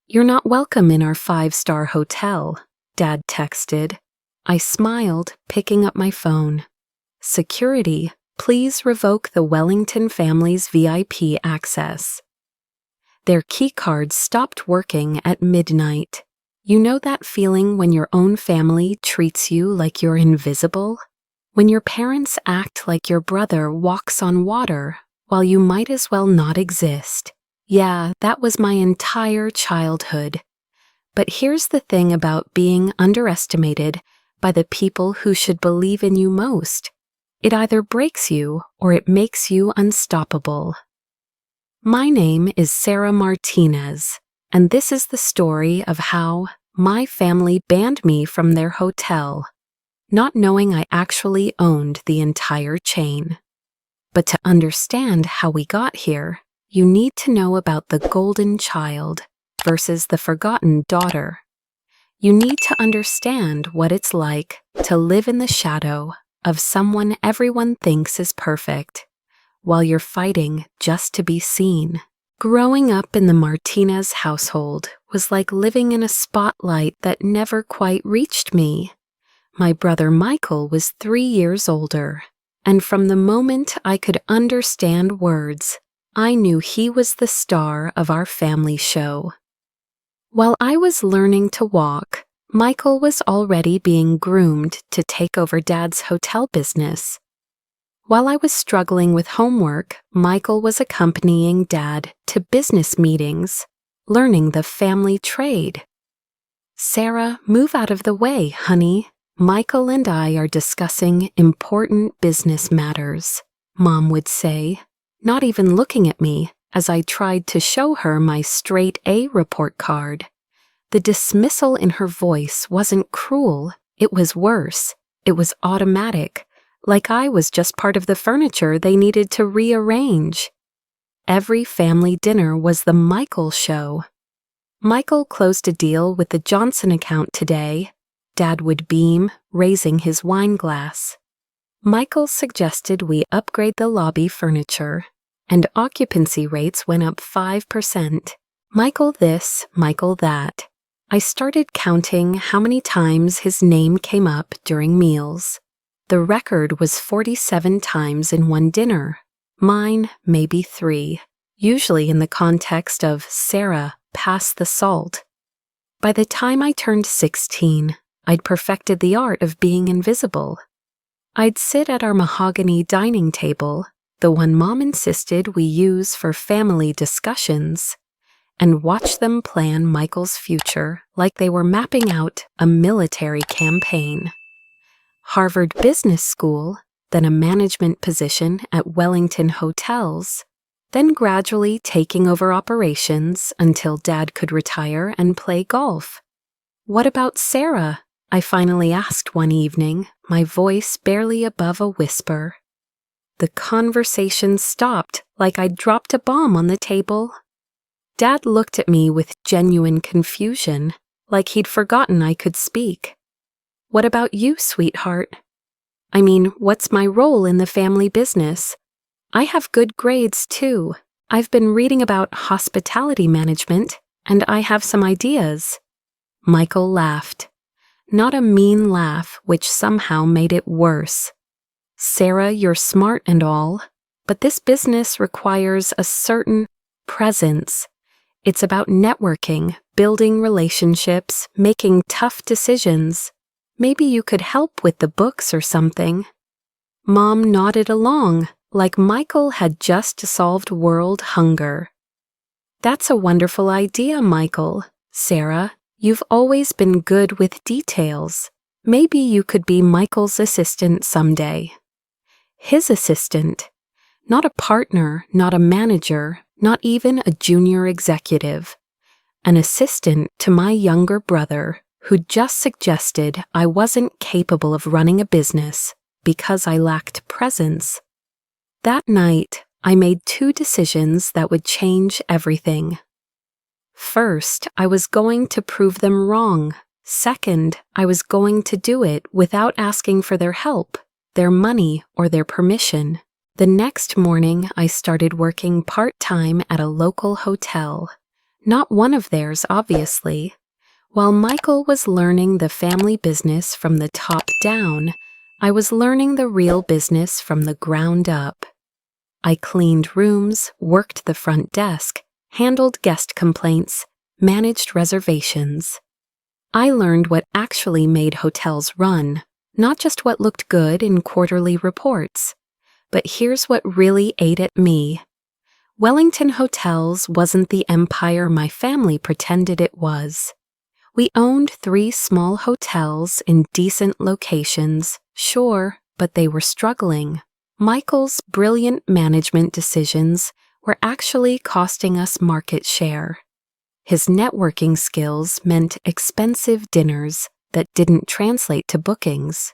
"You're not welcome in our five-star hotel," Dad texted. I smiled, picking up my phone. "Security, please revoke the Wellington family's VIP access." Their keycards stopped working at midnight. You know that feeling when your own family treats you like you're invisible? When your parents act like your brother walks on water while you might as well not exist. Yeah, that was my entire childhood. But here's the thing about being underestimated by the people who should believe in you most. It either breaks you or it makes you unstoppable. My name is Sarah Martinez, and this is the story of how my family banned me from their hotel, not knowing I actually owned the entire chain. But to understand how we got here, you need to know about the golden child versus the forgotten daughter. You need to understand what it's like to live in the shadow of someone everyone thinks is perfect, while you're fighting just to be seen. Growing up in the Martinez household was like living in a spotlight that never quite reached me. My brother Michael was 3 years older, and from the moment I could understand words, I knew he was the star of our family show. While I was learning to walk, Michael was already being groomed to take over Dad's hotel business. While I was struggling with homework, Michael was accompanying Dad to business meetings, learning the family trade. "Sarah, move out of the way, honey. Michael and I are discussing important business matters," Mom would say, not even looking at me as I tried to show her my straight A report card. The dismissal in her voice wasn't cruel, it was worse. It was automatic, like I was just part of the furniture they needed to rearrange. Every family dinner was the Michael show. Michael closed a deal with the Johnson account today. Dad would beam, raising his wine glass. Michael suggested we upgrade the lobby furniture, and occupancy rates went up 5%. Michael this, Michael that. I started counting how many times his name came up during meals. The record was 47 times in one dinner. Mine, maybe 3, usually in the context of "Sarah, pass the salt." By the time I turned 16, I'd perfected the art of being invisible. I'd sit at our mahogany dining table, the one Mom insisted we use for family discussions, and watch them plan Michael's future like they were mapping out a military campaign. Harvard Business School, then a management position at Wellington Hotels, then gradually taking over operations until Dad could retire and play golf. "What about Sarah?" I finally asked one evening, my voice barely above a whisper. The conversation stopped like I'd dropped a bomb on the table. Dad looked at me with genuine confusion, like he'd forgotten I could speak. "What about you, sweetheart?" "I mean, what's my role in the family business? I have good grades, too. I've been reading about hospitality management, and I have some ideas." Michael laughed. Not a mean laugh, which somehow made it worse. "Sarah, you're smart and all, but this business requires a certain presence. It's about networking, building relationships, making tough decisions. Maybe you could help with the books or something." Mom nodded along, like Michael had just solved world hunger. "That's a wonderful idea, Michael. Sarah, you've always been good with details. Maybe you could be Michael's assistant someday." His assistant. Not a partner, not a manager, not even a junior executive. An assistant to my younger brother, who just suggested I wasn't capable of running a business because I lacked presence. That night, I made 2 decisions that would change everything. First, I was going to prove them wrong. Second, I was going to do it without asking for their help, their money, or their permission. The next morning, I started working part-time at a local hotel. Not one of theirs, obviously. While Michael was learning the family business from the top down, I was learning the real business from the ground up. I cleaned rooms, worked the front desk, handled guest complaints, managed reservations. I learned what actually made hotels run, not just what looked good in quarterly reports. But here's what really ate at me. Wellington Hotels wasn't the empire my family pretended it was. We owned 3 small hotels in decent locations, sure, but they were struggling. Michael's brilliant management decisions were actually costing us market share. His networking skills meant expensive dinners that didn't translate to bookings.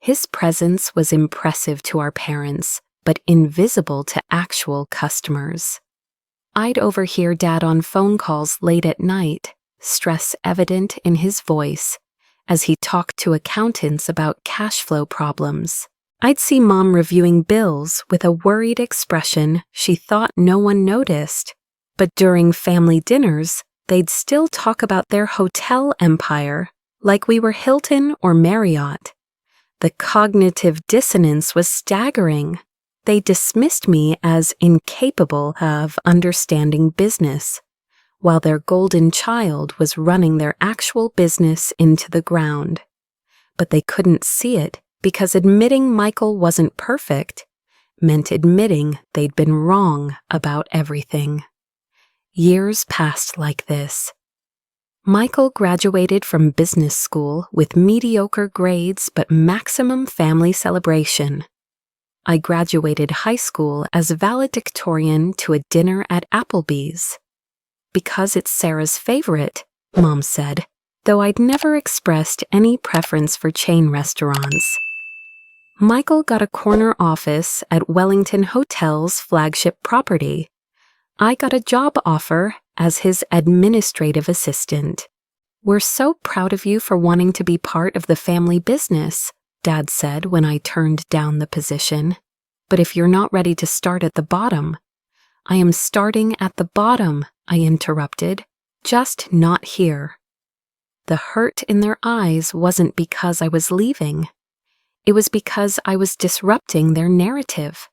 His presence was impressive to our parents, but invisible to actual customers. I'd overhear Dad on phone calls late at night, stress evident in his voice, as he talked to accountants about cash flow problems. I'd see Mom reviewing bills with a worried expression she thought no one noticed. But during family dinners, they'd still talk about their hotel empire, like we were Hilton or Marriott. The cognitive dissonance was staggering. They dismissed me as incapable of understanding business, while their golden child was running their actual business into the ground. But they couldn't see it because admitting Michael wasn't perfect meant admitting they'd been wrong about everything. Years passed like this. Michael graduated from business school with mediocre grades but maximum family celebration. I graduated high school as valedictorian to a dinner at Applebee's. Because it's Sarah's favorite, Mom said, though I'd never expressed any preference for chain restaurants. Michael got a corner office at Wellington Hotel's flagship property. I got a job offer as his administrative assistant. "We're so proud of you for wanting to be part of the family business," Dad said when I turned down the position. "But if you're not ready to start at the bottom—" "I am starting at the bottom," I interrupted, "just not here." The hurt in their eyes wasn't because I was leaving. It was because I was disrupting their narrative.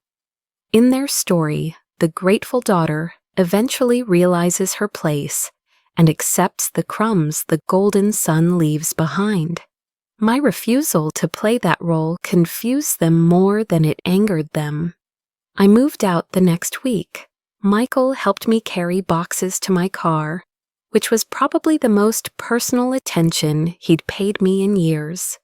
In their story, the grateful daughter eventually realizes her place and accepts the crumbs the golden son leaves behind. My refusal to play that role confused them more than it angered them. I moved out the next week. Michael helped me carry boxes to my car, which was probably the most personal attention he'd paid me in years.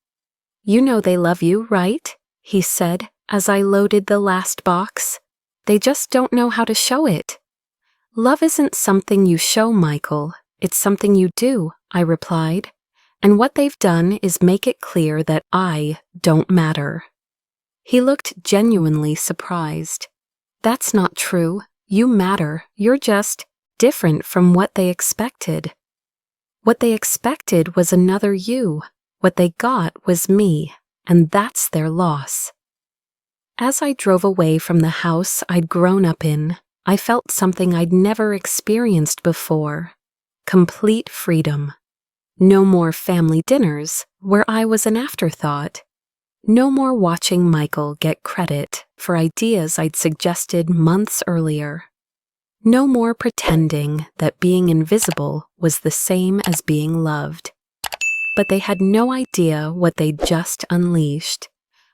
"You know they love you, right?" he said as I loaded the last box. "They just don't know how to show it." "Love isn't something you show, Michael. It's something you do," I replied. "And what they've done is make it clear that I don't matter." He looked genuinely surprised. "That's not true. You matter. You're just different from what they expected." What they expected was another you. What they got was me, and that's their loss. As I drove away from the house I'd grown up in, I felt something I'd never experienced before: complete freedom. No more family dinners where I was an afterthought. No more watching Michael get credit for ideas I'd suggested months earlier. No more pretending that being invisible was the same as being loved. But they had no idea what they'd just unleashed.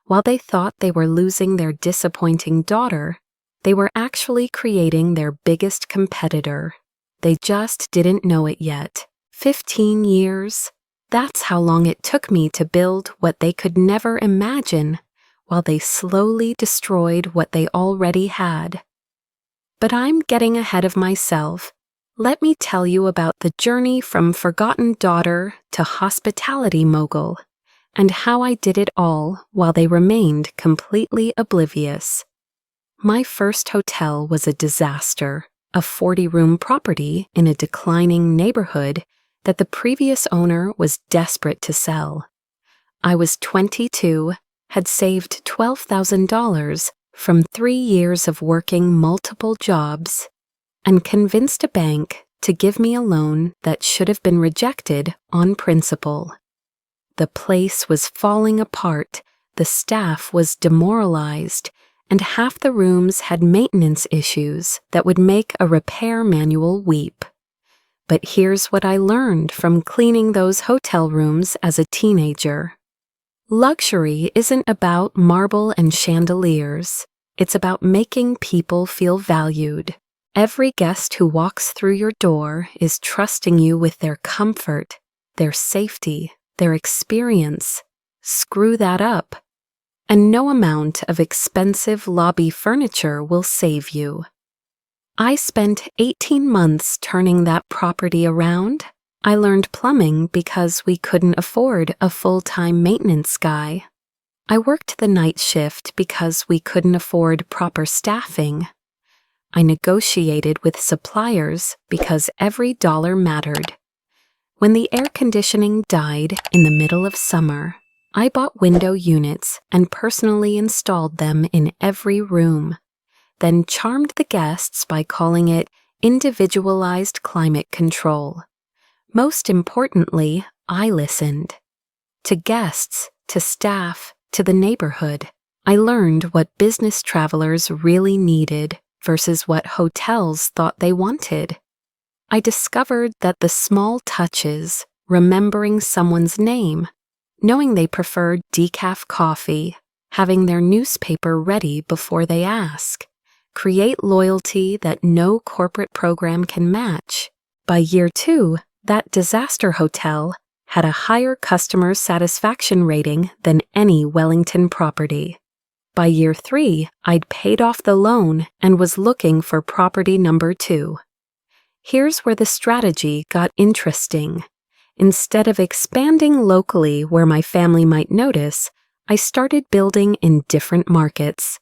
While they thought they were losing their disappointing daughter, they were actually creating their biggest competitor. They just didn't know it yet. 15 years. That's how long it took me to build what they could never imagine, while they slowly destroyed what they already had. But I'm getting ahead of myself. Let me tell you about the journey from forgotten daughter to hospitality mogul, and how I did it all while they remained completely oblivious. My first hotel was a disaster, a 40-room property in a declining neighborhood that the previous owner was desperate to sell. I was 22, had saved $12,000 from 3 years of working multiple jobs, and convinced a bank to give me a loan that should have been rejected on principle. The place was falling apart, the staff was demoralized, and half the rooms had maintenance issues that would make a repair manual weep. But here's what I learned from cleaning those hotel rooms as a teenager. Luxury isn't about marble and chandeliers. It's about making people feel valued. Every guest who walks through your door is trusting you with their comfort, their safety, their experience. Screw that up. And no amount of expensive lobby furniture will save you. I spent 18 months turning that property around. I learned plumbing because we couldn't afford a full-time maintenance guy. I worked the night shift because we couldn't afford proper staffing. I negotiated with suppliers because every dollar mattered. When the air conditioning died in the middle of summer, I bought window units and personally installed them in every room, then charmed the guests by calling it individualized climate control. Most importantly, I listened. To guests, to staff, to the neighborhood. I learned what business travelers really needed versus what hotels thought they wanted. I discovered that the small touches, remembering someone's name, knowing they preferred decaf coffee, having their newspaper ready before they ask, create loyalty that no corporate program can match. By year 2, that disaster hotel had a higher customer satisfaction rating than any Wellington property. By year 3, I'd paid off the loan and was looking for property number 2. Here's where the strategy got interesting. Instead of expanding locally where my family might notice, I started building in different markets.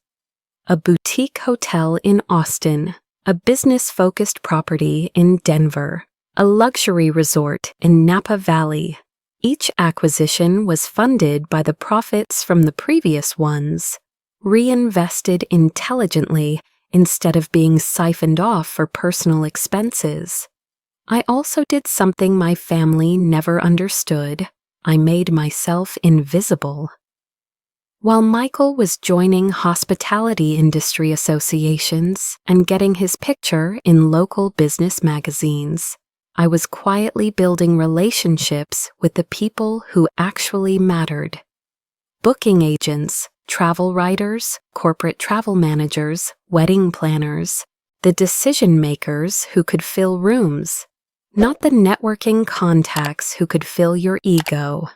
A boutique hotel in Austin, a business-focused property in Denver, a luxury resort in Napa Valley. Each acquisition was funded by the profits from the previous ones, reinvested intelligently instead of being siphoned off for personal expenses. I also did something my family never understood. I made myself invisible. While Michael was joining hospitality industry associations and getting his picture in local business magazines, I was quietly building relationships with the people who actually mattered. Booking agents, travel writers, corporate travel managers, wedding planners, the decision makers who could fill rooms, not the networking contacts who could fill your ego.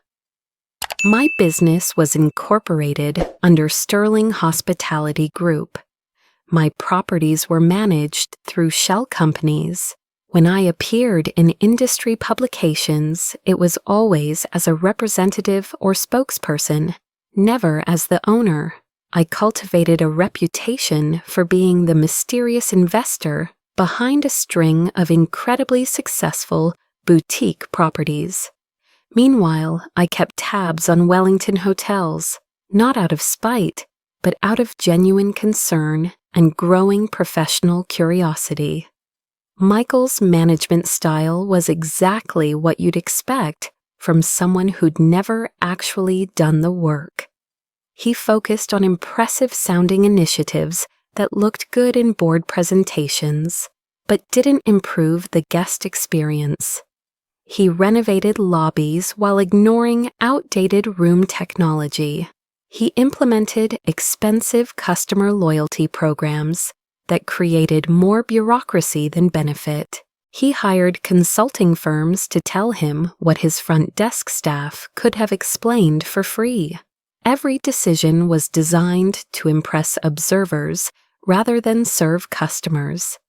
My business was incorporated under Sterling Hospitality Group. My properties were managed through shell companies. When I appeared in industry publications, it was always as a representative or spokesperson, never as the owner. I cultivated a reputation for being the mysterious investor behind a string of incredibly successful boutique properties. Meanwhile, I kept tabs on Wellington hotels, not out of spite, but out of genuine concern and growing professional curiosity. Michael's management style was exactly what you'd expect from someone who'd never actually done the work. He focused on impressive-sounding initiatives that looked good in board presentations, but didn't improve the guest experience. He renovated lobbies while ignoring outdated room technology. He implemented expensive customer loyalty programs that created more bureaucracy than benefit. He hired consulting firms to tell him what his front desk staff could have explained for free. Every decision was designed to impress observers rather than serve customers.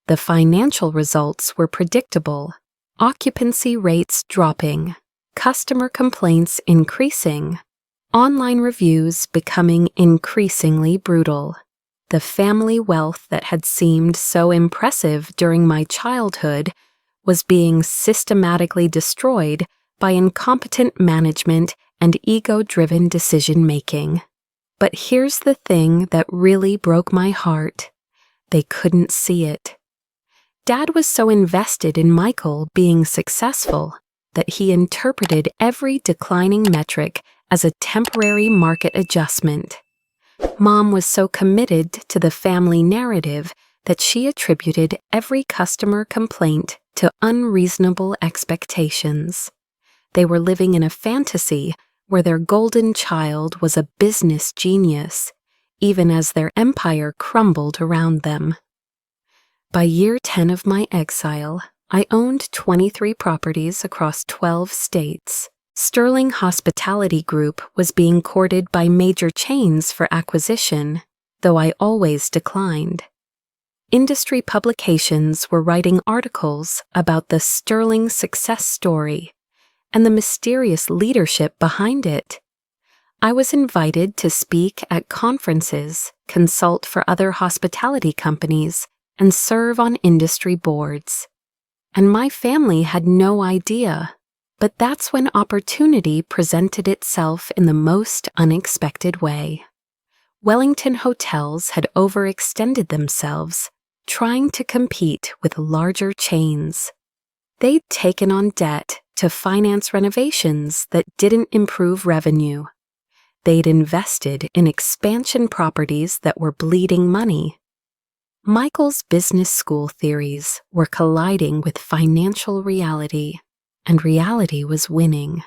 The financial results were predictable. Occupancy rates dropping, customer complaints increasing, online reviews becoming increasingly brutal. The family wealth that had seemed so impressive during my childhood was being systematically destroyed by incompetent management and ego-driven decision-making. But here's the thing that really broke my heart. They couldn't see it. Dad was so invested in Michael being successful that he interpreted every declining metric as a temporary market adjustment. Mom was so committed to the family narrative that she attributed every customer complaint to unreasonable expectations. They were living in a fantasy where their golden child was a business genius, even as their empire crumbled around them. By year 10 of my exile, I owned 23 properties across 12 states. Sterling Hospitality Group was being courted by major chains for acquisition, though I always declined. Industry publications were writing articles about the Sterling success story and the mysterious leadership behind it. I was invited to speak at conferences, consult for other hospitality companies, and serve on industry boards. And my family had no idea, but that's when opportunity presented itself in the most unexpected way. Wellington hotels had overextended themselves, trying to compete with larger chains. They'd taken on debt to finance renovations that didn't improve revenue. They'd invested in expansion properties that were bleeding money. Michael's business school theories were colliding with financial reality, and reality was winning.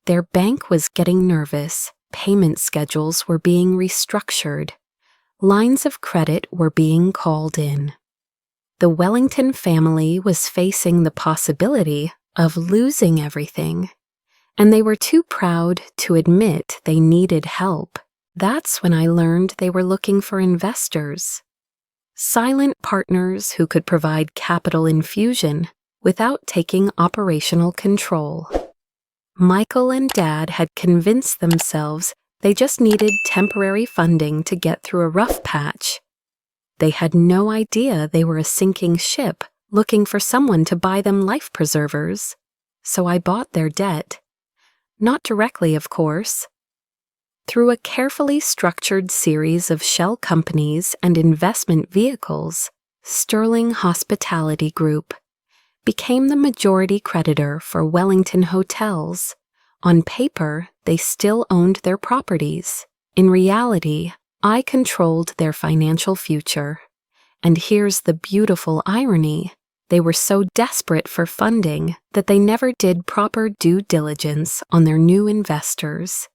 Their bank was getting nervous, payment schedules were being restructured, lines of credit were being called in. The Wellington family was facing the possibility of losing everything, and they were too proud to admit they needed help. That's when I learned they were looking for investors. Silent partners who could provide capital infusion without taking operational control. Michael and Dad had convinced themselves they just needed temporary funding to get through a rough patch. They had no idea they were a sinking ship looking for someone to buy them life preservers, so I bought their debt. Not directly, of course. Through a carefully structured series of shell companies and investment vehicles, Sterling Hospitality Group became the majority creditor for Wellington hotels. On paper, they still owned their properties. In reality, I controlled their financial future. And here's the beautiful irony. They were so desperate for funding that they never did proper due diligence on their new investors.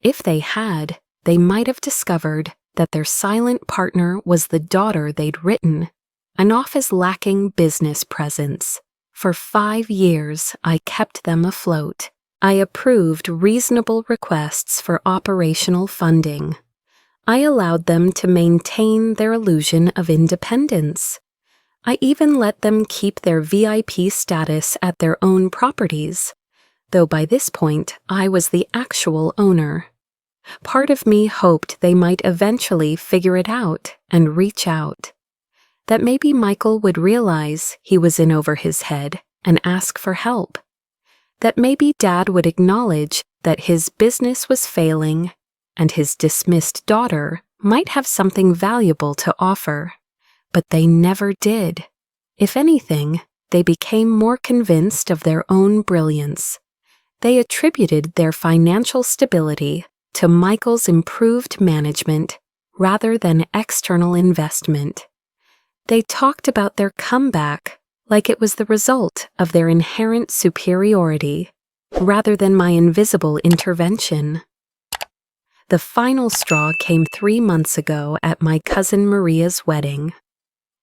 If they had, they might have discovered that their silent partner was the daughter they'd written, an office lacking business presence. For 5 years, I kept them afloat. I approved reasonable requests for operational funding. I allowed them to maintain their illusion of independence. I even let them keep their VIP status at their own properties, though by this point I was the actual owner. Part of me hoped they might eventually figure it out and reach out. That maybe Michael would realize he was in over his head and ask for help. That maybe Dad would acknowledge that his business was failing and his dismissed daughter might have something valuable to offer. But they never did. If anything, they became more convinced of their own brilliance. They attributed their financial stability to Michael's improved management rather than external investment. They talked about their comeback like it was the result of their inherent superiority rather than my invisible intervention. The final straw came 3 months ago at my cousin Maria's wedding.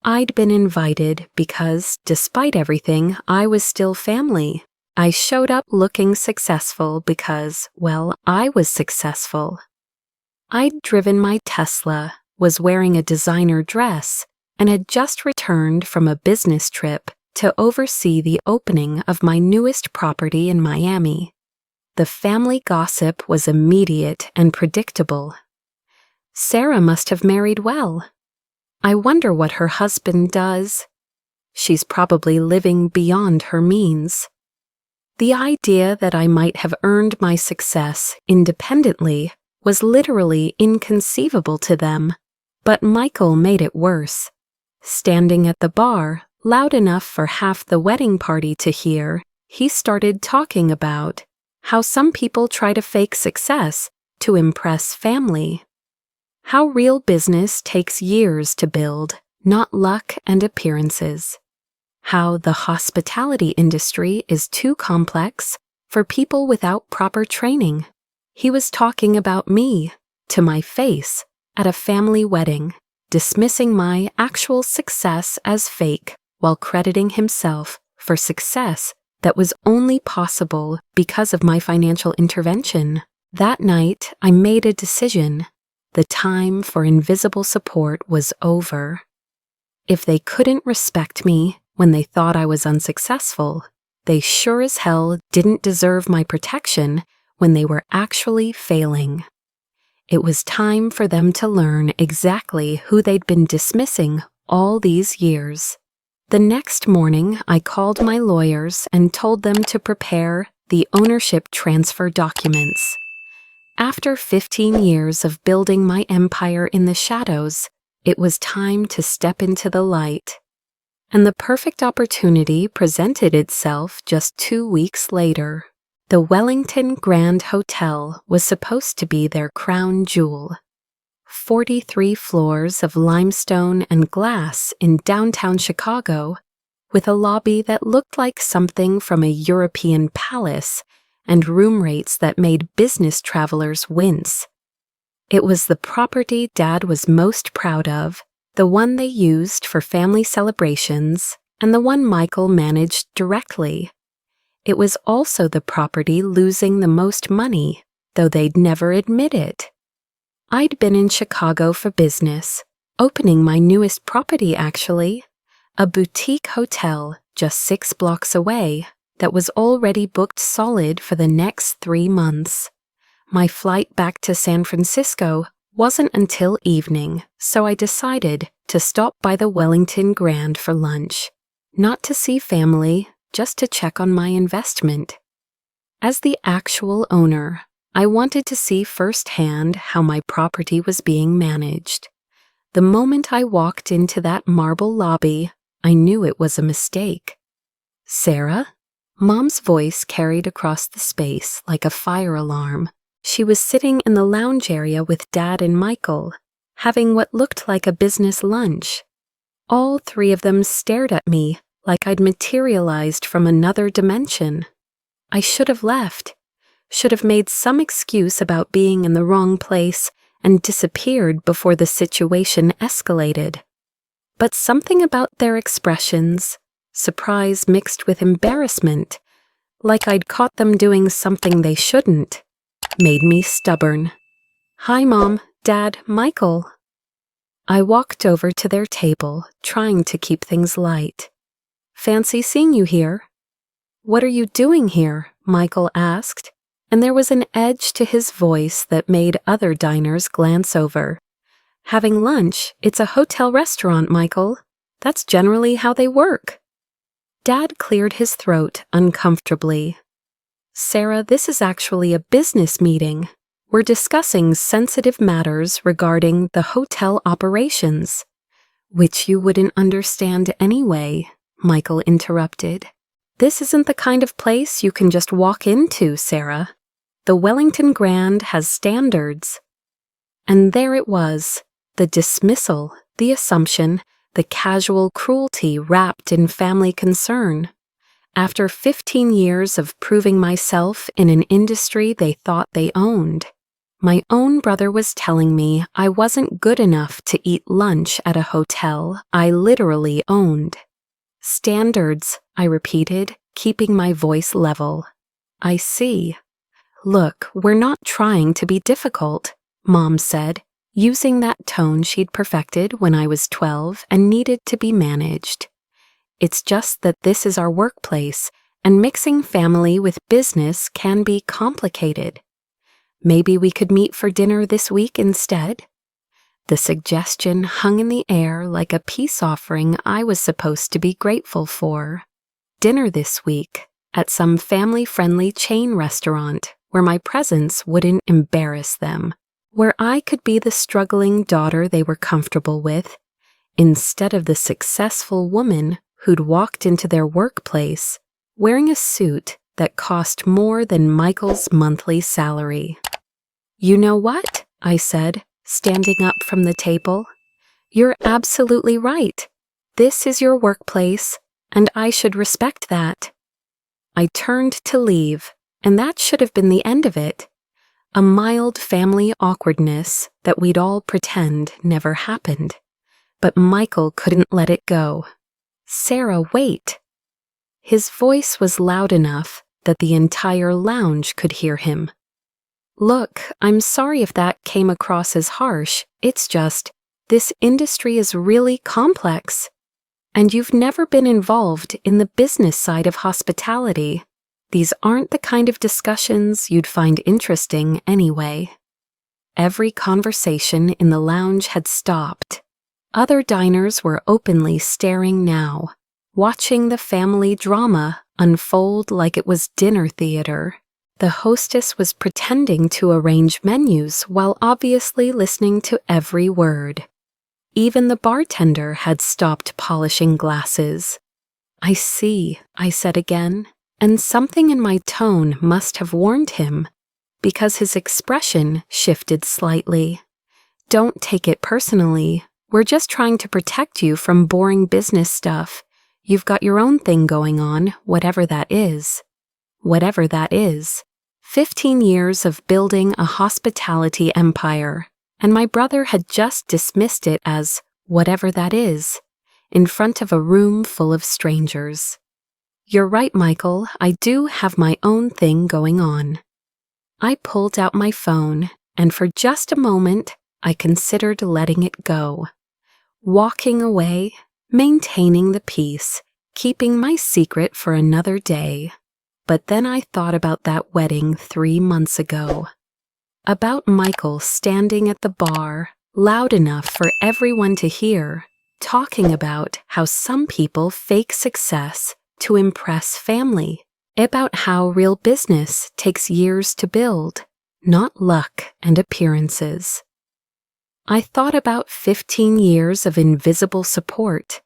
I'd been invited because, despite everything, I was still family. I showed up looking successful because, well, I was successful. I'd driven my Tesla, was wearing a designer dress, and had just returned from a business trip to oversee the opening of my newest property in Miami. The family gossip was immediate and predictable. Sarah must have married well. I wonder what her husband does. She's probably living beyond her means. The idea that I might have earned my success independently was literally inconceivable to them, but Michael made it worse. Standing at the bar, Loud enough for half the wedding party to hear, he started talking about how some people try to fake success to impress family. How real business takes years to build, not luck and appearances. How the hospitality industry is too complex for people without proper training. He was talking about me, to my face, at a family wedding, dismissing my actual success as fake while crediting himself for success that was only possible because of my financial intervention. That night, I made a decision. The time for invisible support was over. If they couldn't respect me when they thought I was unsuccessful, they sure as hell didn't deserve my protection when they were actually failing. It was time for them to learn exactly who they'd been dismissing all these years. The next morning, I called my lawyers and told them to prepare the ownership transfer documents. After 15 years of building my empire in the shadows, it was time to step into the light. And the perfect opportunity presented itself just 2 weeks later. The Wellington Grand Hotel was supposed to be their crown jewel. 43 floors of limestone and glass in downtown Chicago, with a lobby that looked like something from a European palace and room rates that made business travelers wince. It was the property Dad was most proud of, the one they used for family celebrations, and the one Michael managed directly. It was also the property losing the most money, though they'd never admit it. I'd been in Chicago for business, opening my newest property actually, a boutique hotel just 6 blocks away that was already booked solid for the next 3 months. My flight back to San Francisco wasn't until evening, so I decided to stop by the Wellington Grand for lunch. Not to see family, just to check on my investment. As the actual owner, I wanted to see firsthand how my property was being managed. The moment I walked into that marble lobby, I knew it was a mistake. "Sarah?" Mom's voice carried across the space like a fire alarm. She was sitting in the lounge area with Dad and Michael, having what looked like a business lunch. All 3 of them stared at me like I'd materialized from another dimension. I should have left, should have made some excuse about being in the wrong place and disappeared before the situation escalated. But something about their expressions, surprise mixed with embarrassment, like I'd caught them doing something they shouldn't, made me stubborn. "Hi, Mom, Dad, Michael." I walked over to their table, trying to keep things light. "Fancy seeing you here." "What are you doing here?" Michael asked, and there was an edge to his voice that made other diners glance over. "Having lunch? It's a hotel restaurant, Michael. That's generally how they work." Dad cleared his throat uncomfortably. "Sarah, this is actually a business meeting. We're discussing sensitive matters regarding the hotel operations." "Which you wouldn't understand anyway," Michael interrupted. "This isn't the kind of place you can just walk into, Sarah. The Wellington Grand has standards." And there it was, the dismissal, the assumption, the casual cruelty wrapped in family concern. After 15 years of proving myself in an industry they thought they owned, my own brother was telling me I wasn't good enough to eat lunch at a hotel I literally owned. "Standards," I repeated, keeping my voice level. "I see. Look, we're not trying to be difficult," Mom said, using that tone she'd perfected when I was 12 and needed to be managed. "It's just that this is our workplace, and mixing family with business can be complicated. Maybe we could meet for dinner this week instead?" The suggestion hung in the air like a peace offering I was supposed to be grateful for. Dinner this week, at some family-friendly chain restaurant where my presence wouldn't embarrass them, where I could be the struggling daughter they were comfortable with, instead of the successful woman who'd walked into their workplace wearing a suit that cost more than Michael's monthly salary. "You know what?" I said, standing up from the table. "You're absolutely right. This is your workplace, and I should respect that." I turned to leave, and that should have been the end of it. A mild family awkwardness that we'd all pretend never happened. But Michael couldn't let it go. "Sarah, wait." His voice was loud enough that the entire lounge could hear him. "Look, I'm sorry if that came across as harsh. It's just, this industry is really complex. And you've never been involved in the business side of hospitality. These aren't the kind of discussions you'd find interesting anyway." Every conversation in the lounge had stopped. Other diners were openly staring now, watching the family drama unfold like it was dinner theater. The hostess was pretending to arrange menus while obviously listening to every word. Even the bartender had stopped polishing glasses. "I see," I said again, and something in my tone must have warned him, because his expression shifted slightly. "Don't take it personally. We're just trying to protect you from boring business stuff. You've got your own thing going on, whatever that is." Whatever that is. 15 years of building a hospitality empire, and my brother had just dismissed it as whatever that is, in front of a room full of strangers. "You're right, Michael, I do have my own thing going on." I pulled out my phone, and for just a moment, I considered letting it go. Walking away, maintaining the peace, keeping my secret for another day. But then I thought about that wedding 3 months ago. About Michael standing at the bar, loud enough for everyone to hear, talking about how some people fake success to impress family, about how real business takes years to build, not luck and appearances. I thought about 15 years of invisible support,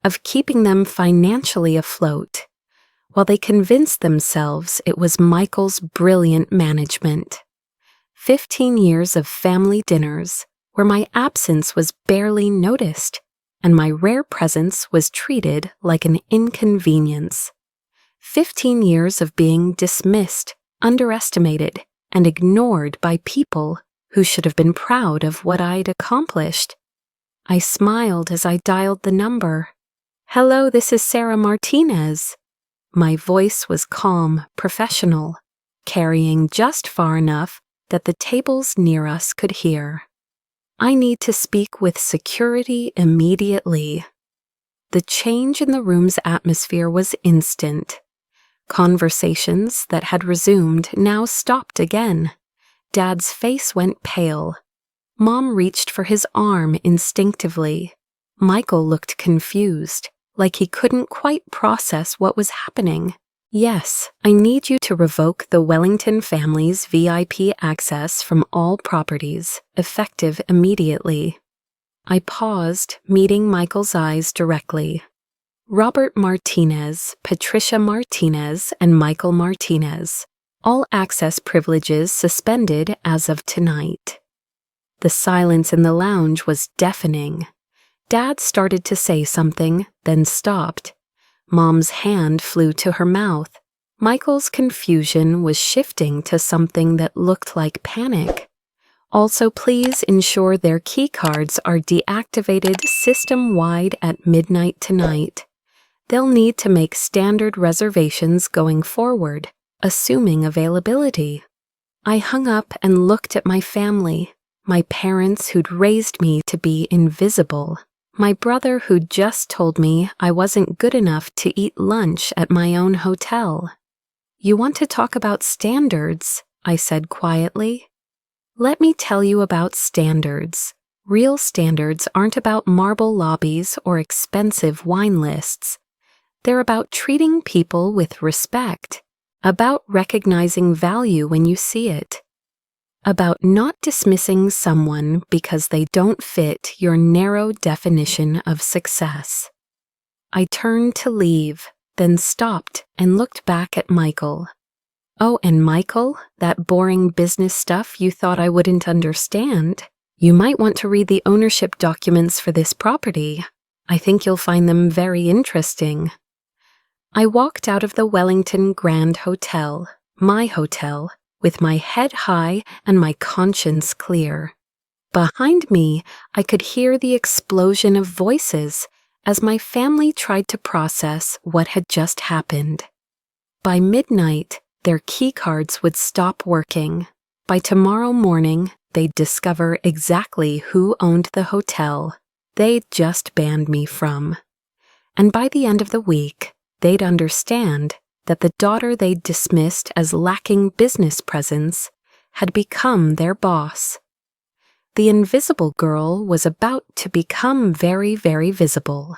of keeping them financially afloat, while they convinced themselves it was Michael's brilliant management. 15 years of family dinners where my absence was barely noticed and my rare presence was treated like an inconvenience. 15 years of being dismissed, underestimated, and ignored by people who should have been proud of what I'd accomplished. I smiled as I dialed the number. "Hello, this is Sarah Martinez." My voice was calm, professional, carrying just far enough that the tables near us could hear. "I need to speak with security immediately." The change in the room's atmosphere was instant. Conversations that had resumed now stopped again. Dad's face went pale. Mom reached for his arm instinctively. Michael looked confused, like he couldn't quite process what was happening. "Yes, I need you to revoke the Wellington family's VIP access from all properties, effective immediately." I paused, meeting Michael's eyes directly. Robert Martinez, Patricia Martinez, and Michael Martinez. All access privileges suspended as of tonight. The silence in the lounge was deafening. Dad started to say something, then stopped. Mom's hand flew to her mouth. Michael's confusion was shifting to something that looked like panic. "Also, please ensure their keycards are deactivated system-wide at midnight tonight. They'll need to make standard reservations going forward, assuming availability." I hung up and looked at my family, my parents who'd raised me to be invisible, my brother who'd just told me I wasn't good enough to eat lunch at my own hotel. "You want to talk about standards?" I said quietly. "Let me tell you about standards. Real standards aren't about marble lobbies or expensive wine lists. They're about treating people with respect, about recognizing value when you see it, about not dismissing someone because they don't fit your narrow definition of success." I turned to leave, then stopped and looked back at Michael. Oh, and Michael, that boring business stuff you thought I wouldn't understand. You might want to read the ownership documents for this property. I think you'll find them very interesting. I walked out of the Wellington Grand Hotel, my hotel, with my head high and my conscience clear. Behind me, I could hear the explosion of voices as my family tried to process what had just happened. By midnight, their keycards would stop working. By tomorrow morning, they'd discover exactly who owned the hotel they'd just banned me from. And by the end of the week, they'd understand that the daughter they'd dismissed as lacking business presence had become their boss. The invisible girl was about to become very, very visible.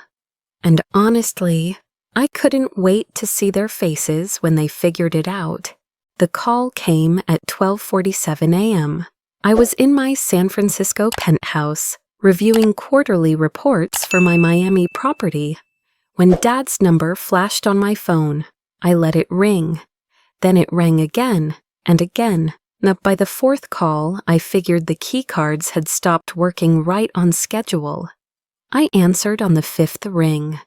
And honestly, I couldn't wait to see their faces when they figured it out. The call came at 12:47 a.m. I was in my San Francisco penthouse, reviewing quarterly reports for my Miami property, when Dad's number flashed on my phone. I let it ring. Then it rang again and again. Now, by the fourth call, I figured the keycards had stopped working right on schedule. I answered on the fifth ring.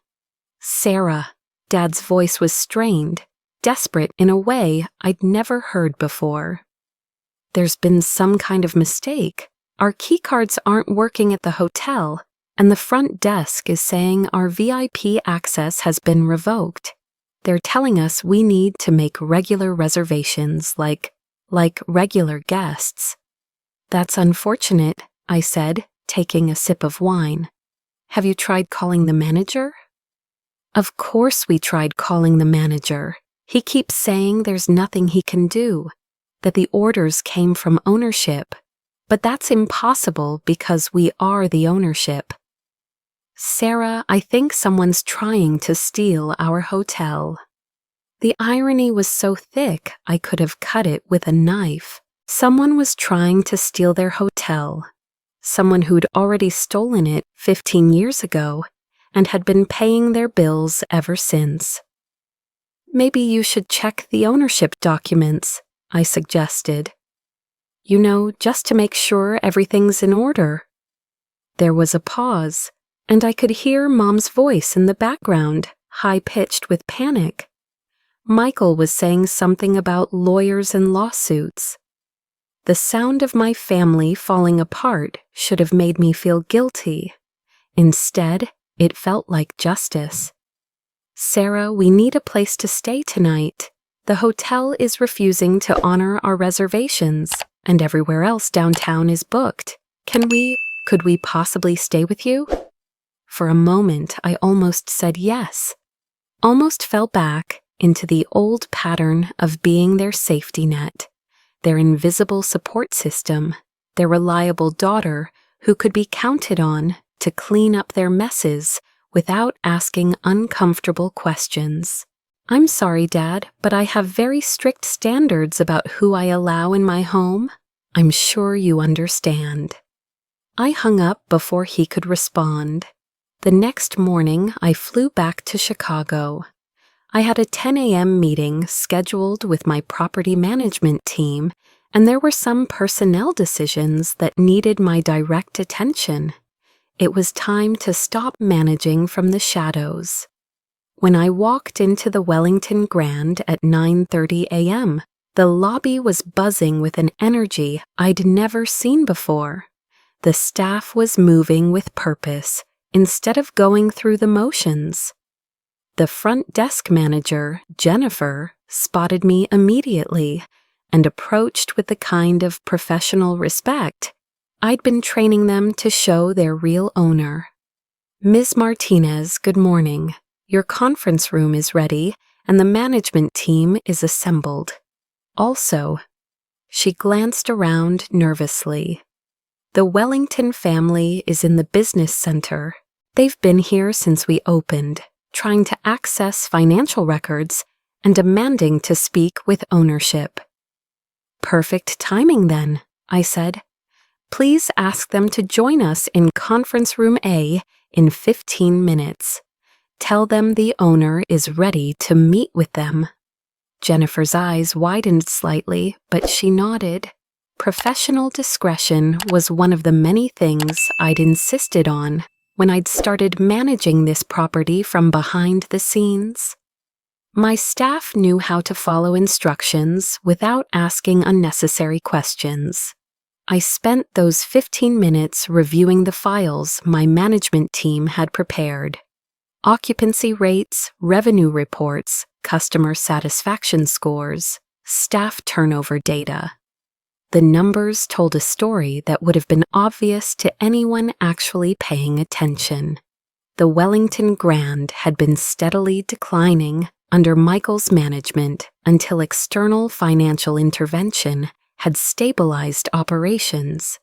Sarah. Dad's voice was strained, desperate in a way I'd never heard before. There's been some kind of mistake. Our keycards aren't working at the hotel, and the front desk is saying our VIP access has been revoked. They're telling us we need to make regular reservations like regular guests. That's unfortunate, I said, taking a sip of wine. Have you tried calling the manager? Of course we tried calling the manager. He keeps saying there's nothing he can do, that the orders came from ownership. But that's impossible because we are the ownership. Sarah, I think someone's trying to steal our hotel. The irony was so thick I could have cut it with a knife. Someone was trying to steal their hotel. Someone who'd already stolen it 15 years ago and had been paying their bills ever since. Maybe you should check the ownership documents, I suggested. You know, just to make sure everything's in order. There was a pause, and I could hear Mom's voice in the background, high-pitched with panic. Michael was saying something about lawyers and lawsuits. The sound of my family falling apart should have made me feel guilty. Instead, it felt like justice. Sarah, we need a place to stay tonight. The hotel is refusing to honor our reservations, and everywhere else downtown is booked. Could we possibly stay with you? For a moment, I almost said yes. Almost fell back into the old pattern of being their safety net, their invisible support system, their reliable daughter who could be counted on to clean up their messes without asking uncomfortable questions. I'm sorry, Dad, but I have very strict standards about who I allow in my home. I'm sure you understand. I hung up before he could respond. The next morning, I flew back to Chicago. I had a 10 a.m. meeting scheduled with my property management team, and there were some personnel decisions that needed my direct attention. It was time to stop managing from the shadows. When I walked into the Wellington Grand at 9:30 a.m., the lobby was buzzing with an energy I'd never seen before. The staff was moving with purpose instead of going through the motions. The front desk manager, Jennifer, spotted me immediately and approached with the kind of professional respect I'd been training them to show their real owner. Ms. Martinez, good morning. Your conference room is ready and the management team is assembled. Also, she glanced around nervously. The Wellington family is in the business center. They've been here since we opened, trying to access financial records and demanding to speak with ownership. Perfect timing then, I said. Please ask them to join us in conference room A in 15 minutes. Tell them the owner is ready to meet with them. Jennifer's eyes widened slightly, but she nodded. Professional discretion was one of the many things I'd insisted on when I'd started managing this property from behind the scenes. My staff knew how to follow instructions without asking unnecessary questions. I spent those 15 minutes reviewing the files my management team had prepared. Occupancy rates, revenue reports, customer satisfaction scores, staff turnover data. The numbers told a story that would have been obvious to anyone actually paying attention. The Wellington Grand had been steadily declining under Michael's management until external financial intervention had stabilized operations.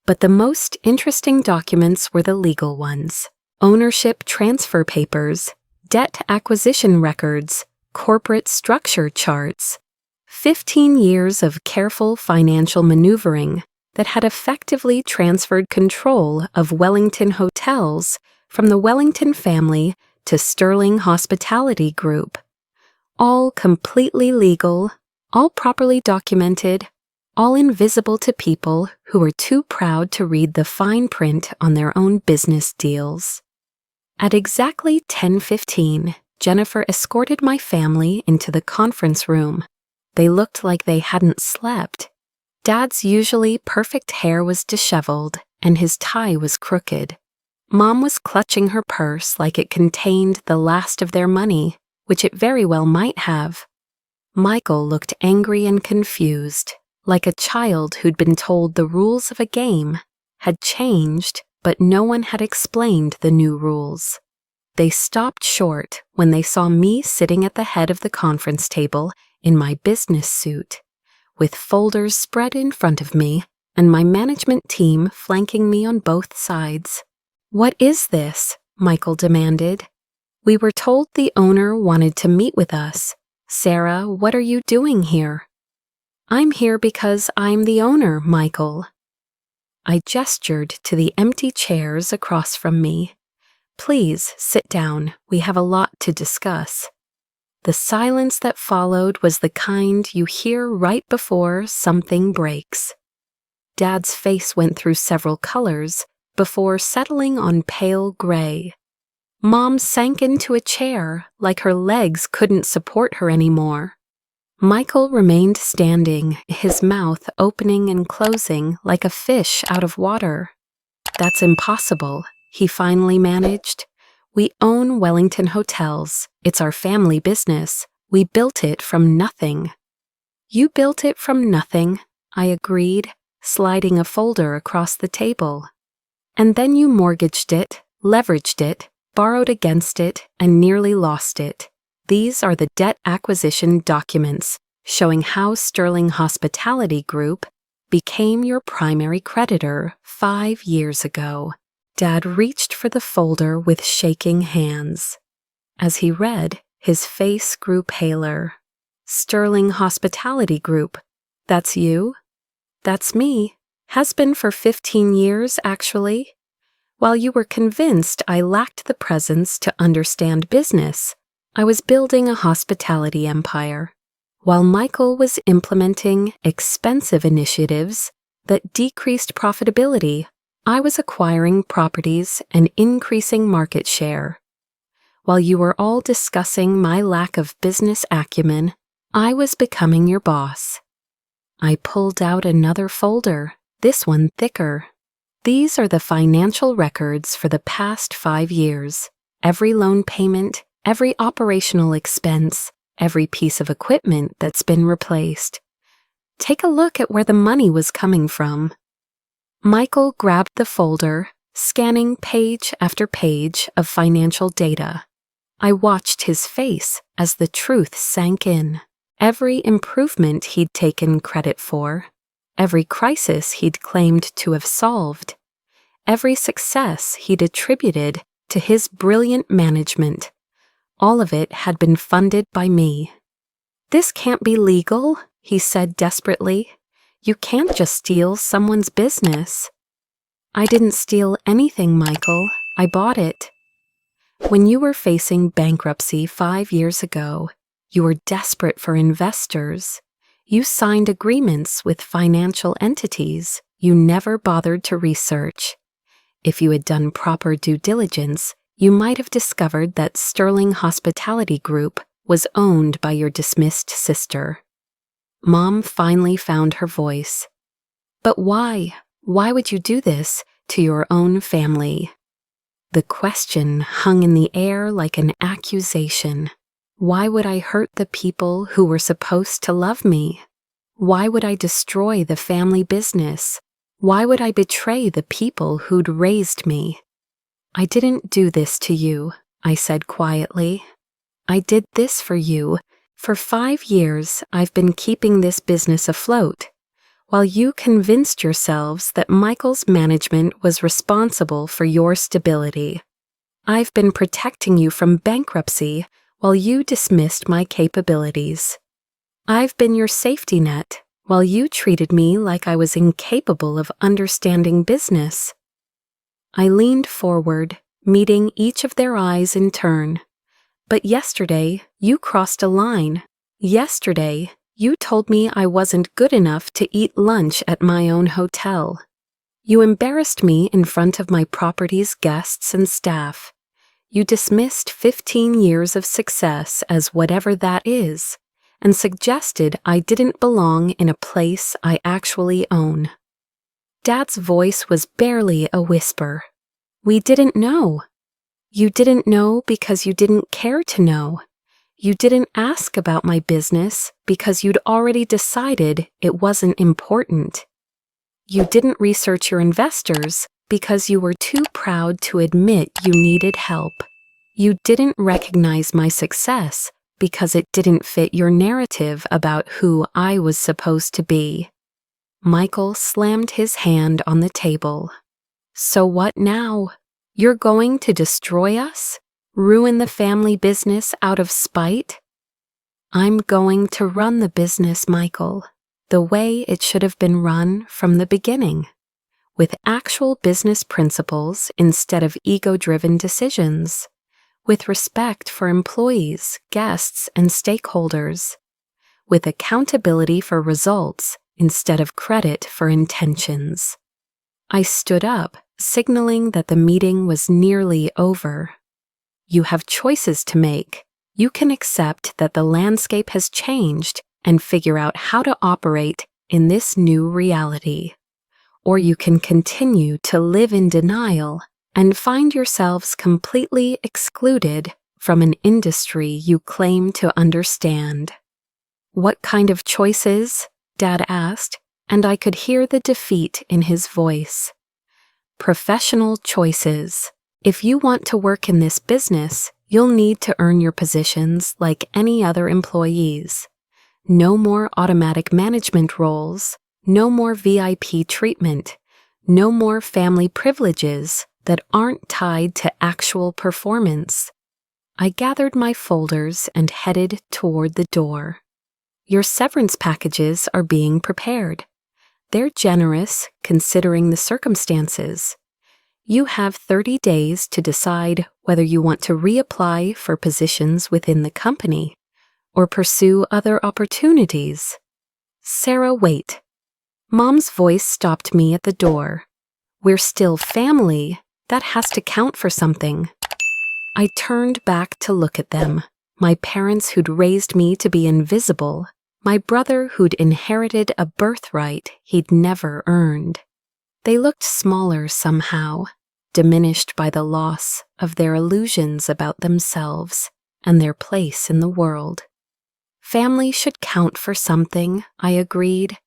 But the most interesting documents were the legal ones: ownership transfer papers, debt acquisition records, corporate structure charts. 15 years of careful financial maneuvering that had effectively transferred control of Wellington hotels from the Wellington family to Sterling Hospitality Group. All completely legal, all properly documented, all invisible to people who were too proud to read the fine print on their own business deals. At exactly 10:15, Jennifer escorted my family into the conference room. They looked like they hadn't slept. Dad's usually perfect hair was disheveled, and his tie was crooked. Mom was clutching her purse like it contained the last of their money, which it very well might have. Michael looked angry and confused, like a child who'd been told the rules of a game had changed, but no one had explained the new rules. They stopped short when they saw me sitting at the head of the conference table in my business suit, with folders spread in front of me and my management team flanking me on both sides. "What is this?" Michael demanded. "We were told the owner wanted to meet with us. Sarah, what are you doing here?" "I'm here because I'm the owner, Michael." I gestured to the empty chairs across from me. "Please sit down. We have a lot to discuss." The silence that followed was the kind you hear right before something breaks. Dad's face went through several colors before settling on pale gray. Mom sank into a chair like her legs couldn't support her anymore. Michael remained standing, his mouth opening and closing like a fish out of water. "That's impossible," he finally managed. "We own Wellington Hotels. It's our family business. We built it from nothing." "You built it from nothing," I agreed, sliding a folder across the table. "And then you mortgaged it, leveraged it, borrowed against it, and nearly lost it. These are the debt acquisition documents showing how Sterling Hospitality Group became your primary creditor 5 years ago." Dad reached for the folder with shaking hands. As he read, his face grew paler. "Sterling Hospitality Group. That's you?" "That's me. Has been for 15 years, actually. While you were convinced I lacked the presence to understand business, I was building a hospitality empire. While Michael was implementing expensive initiatives that decreased profitability, I was acquiring properties and increasing market share. While you were all discussing my lack of business acumen, I was becoming your boss." I pulled out another folder, this one thicker. "These are the financial records for the past 5 years. Every loan payment, every operational expense, every piece of equipment that's been replaced. Take a look at where the money was coming from." Michael grabbed the folder, scanning page after page of financial data. I watched his face as the truth sank in. Every improvement he'd taken credit for, every crisis he'd claimed to have solved, every success he'd attributed to his brilliant management, all of it had been funded by me. "This can't be legal," he said desperately. "You can't just steal someone's business." "I didn't steal anything, Michael. I bought it." When you were facing bankruptcy 5 years ago, you were desperate for investors. You signed agreements with financial entities you never bothered to research. If you had done proper due diligence, you might have discovered that Sterling Hospitality Group was owned by your dismissed sister. Mom finally found her voice. But why? Why would you do this to your own family? The question hung in the air like an accusation. Why would I hurt the people who were supposed to love me? Why would I destroy the family business? Why would I betray the people who'd raised me? I didn't do this to you, I said quietly. I did this for you. For 5 years, I've been keeping this business afloat, while you convinced yourselves that Michael's management was responsible for your stability. I've been protecting you from bankruptcy while you dismissed my capabilities. I've been your safety net while you treated me like I was incapable of understanding business. I leaned forward, meeting each of their eyes in turn. But yesterday, you crossed a line. Yesterday, you told me I wasn't good enough to eat lunch at my own hotel. You embarrassed me in front of my property's guests and staff. You dismissed 15 years of success as whatever that is, and suggested I didn't belong in a place I actually own. Dad's voice was barely a whisper. We didn't know. You didn't know because you didn't care to know. You didn't ask about my business because you'd already decided it wasn't important. You didn't research your investors because you were too proud to admit you needed help. You didn't recognize my success because it didn't fit your narrative about who I was supposed to be. Michael slammed his hand on the table. So what now? You're going to destroy us? Ruin the family business out of spite? I'm going to run the business, Michael, the way it should have been run from the beginning, with actual business principles instead of ego-driven decisions, with respect for employees, guests, and stakeholders, with accountability for results instead of credit for intentions. I stood up, signaling that the meeting was nearly over. You have choices to make. You can accept that the landscape has changed and figure out how to operate in this new reality. Or you can continue to live in denial and find yourselves completely excluded from an industry you claim to understand. What kind of choices? Dad asked, and I could hear the defeat in his voice. Professional choices. If you want to work in this business, you'll need to earn your positions like any other employees. No more automatic management roles, no more VIP treatment, no more family privileges that aren't tied to actual performance. I gathered my folders and headed toward the door. Your severance packages are being prepared. They're generous considering the circumstances. You have 30 days to decide whether you want to reapply for positions within the company or pursue other opportunities. Sarah, wait. Mom's voice stopped me at the door. We're still family. That has to count for something. I turned back to look at them, my parents who'd raised me to be invisible, my brother who'd inherited a birthright he'd never earned. They looked smaller somehow, diminished by the loss of their illusions about themselves and their place in the world. Family should count for something, I agreed.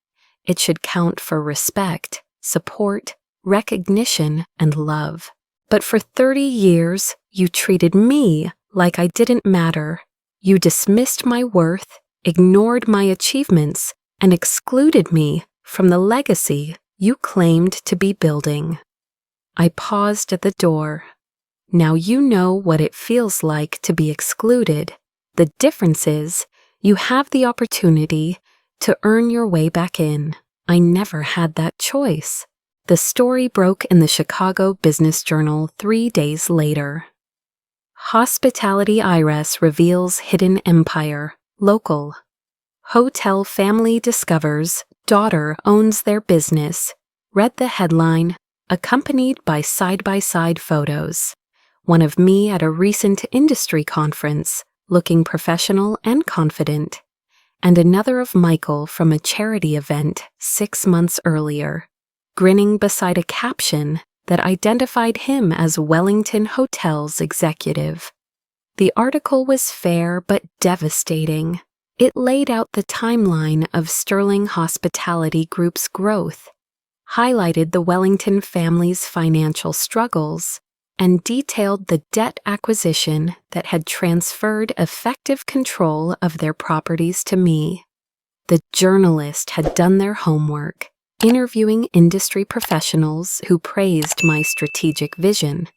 It should count for respect, support, recognition, and love. But for 30 years, you treated me like I didn't matter. You dismissed my worth, ignored my achievements, and excluded me from the legacy you claimed to be building. I paused at the door. Now you know what it feels like to be excluded. The difference is, you have the opportunity to earn your way back in. I never had that choice. The story broke in the Chicago Business Journal 3 days later. Hospitality IRS reveals hidden empire. Local. Hotel family discovers daughter owns their business. Read the headline, accompanied by side-by-side photos. One of me at a recent industry conference, looking professional and confident, and another of Michael from a charity event 6 months earlier, grinning beside a caption that identified him as Wellington Hotel's executive. The article was fair but devastating. It laid out the timeline of Sterling Hospitality Group's growth, highlighted the Wellington family's financial struggles, and detailed the debt acquisition that had transferred effective control of their properties to me. The journalist had done their homework, interviewing industry professionals who praised my strategic vision,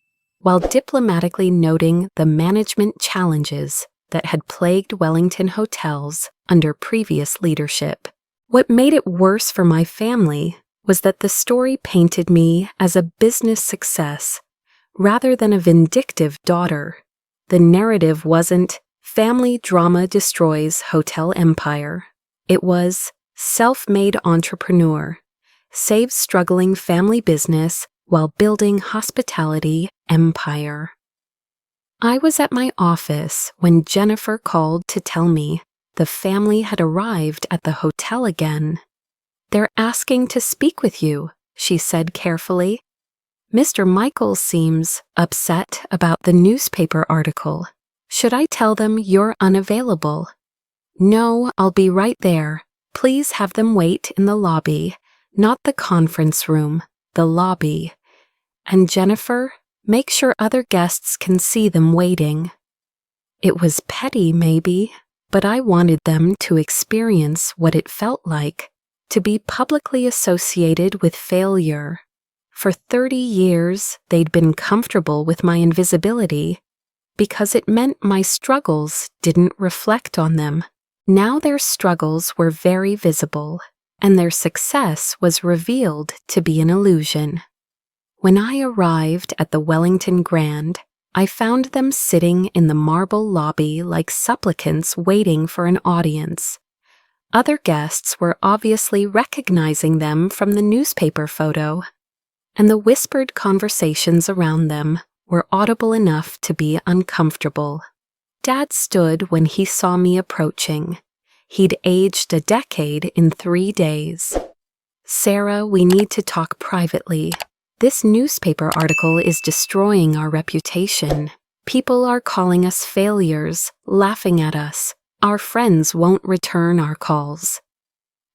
while diplomatically noting the management challenges that had plagued Wellington hotels under previous leadership. What made it worse for my family was that the story painted me as a business success rather than a vindictive daughter. The narrative wasn't family drama destroys hotel empire. It was self-made entrepreneur saves struggling family business while building hospitality empire. I was at my office when Jennifer called to tell me the family had arrived at the hotel again. "They're asking to speak with you," she said carefully. "Mr. Michael seems upset about the newspaper article. Should I tell them you're unavailable?" "No, I'll be right there. Please have them wait in the lobby, not the conference room, the lobby. And Jennifer, make sure other guests can see them waiting." It was petty, maybe, but I wanted them to experience what it felt like to be publicly associated with failure. For 30 years, they'd been comfortable with my invisibility because it meant my struggles didn't reflect on them. Now their struggles were very visible, and their success was revealed to be an illusion. When I arrived at the Wellington Grand, I found them sitting in the marble lobby like supplicants waiting for an audience. Other guests were obviously recognizing them from the newspaper photo, and the whispered conversations around them were audible enough to be uncomfortable. Dad stood when he saw me approaching. He'd aged a decade in 3 days. "Sarah, we need to talk privately. This newspaper article is destroying our reputation. People are calling us failures, laughing at us. Our friends won't return our calls."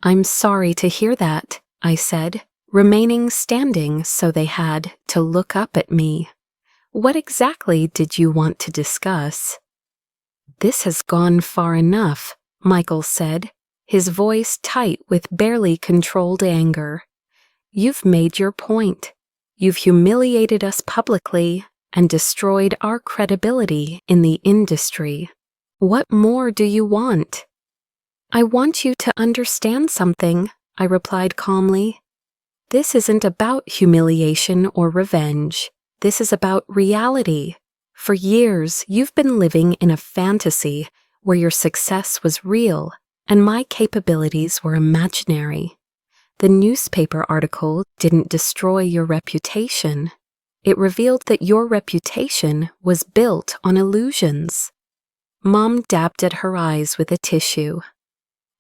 "I'm sorry to hear that," I said, remaining standing so they had to look up at me. "What exactly did you want to discuss?" "This has gone far enough," Michael said, his voice tight with barely controlled anger. "You've made your point. You've humiliated us publicly and destroyed our credibility in the industry. What more do you want?" "I want you to understand something," I replied calmly. "This isn't about humiliation or revenge. This is about reality. For years, you've been living in a fantasy where your success was real and my capabilities were imaginary. The newspaper article didn't destroy your reputation. It revealed that your reputation was built on illusions." Mom dabbed at her eyes with a tissue.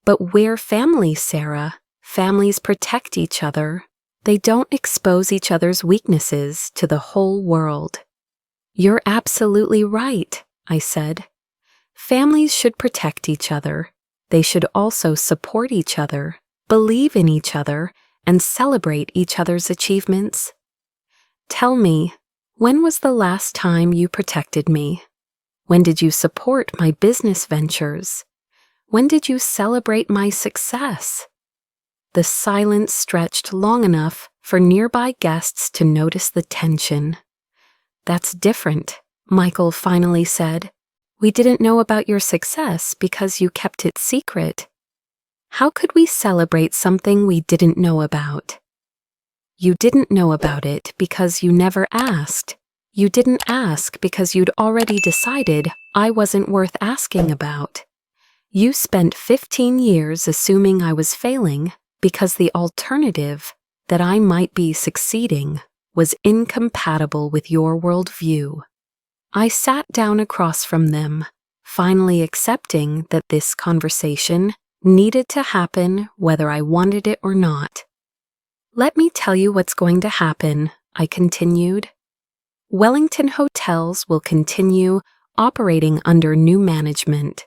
"But we're family, Sarah. Families protect each other. They don't expose each other's weaknesses to the whole world." "You're absolutely right," I said. "Families should protect each other. They should also support each other, believe in each other, and celebrate each other's achievements. Tell me, when was the last time you protected me? When did you support my business ventures? When did you celebrate my success?" The silence stretched long enough for nearby guests to notice the tension. "That's different," Michael finally said. "We didn't know about your success because you kept it secret. How could we celebrate something we didn't know about?" "You didn't know about it because you never asked. You didn't ask because you'd already decided I wasn't worth asking about. You spent 15 years assuming I was failing because the alternative, that I might be succeeding, was incompatible with your worldview. I sat down across from them, finally accepting that this conversation needed to happen whether I wanted it or not. Let me tell you what's going to happen, I continued. Wellington hotels will continue operating under new management.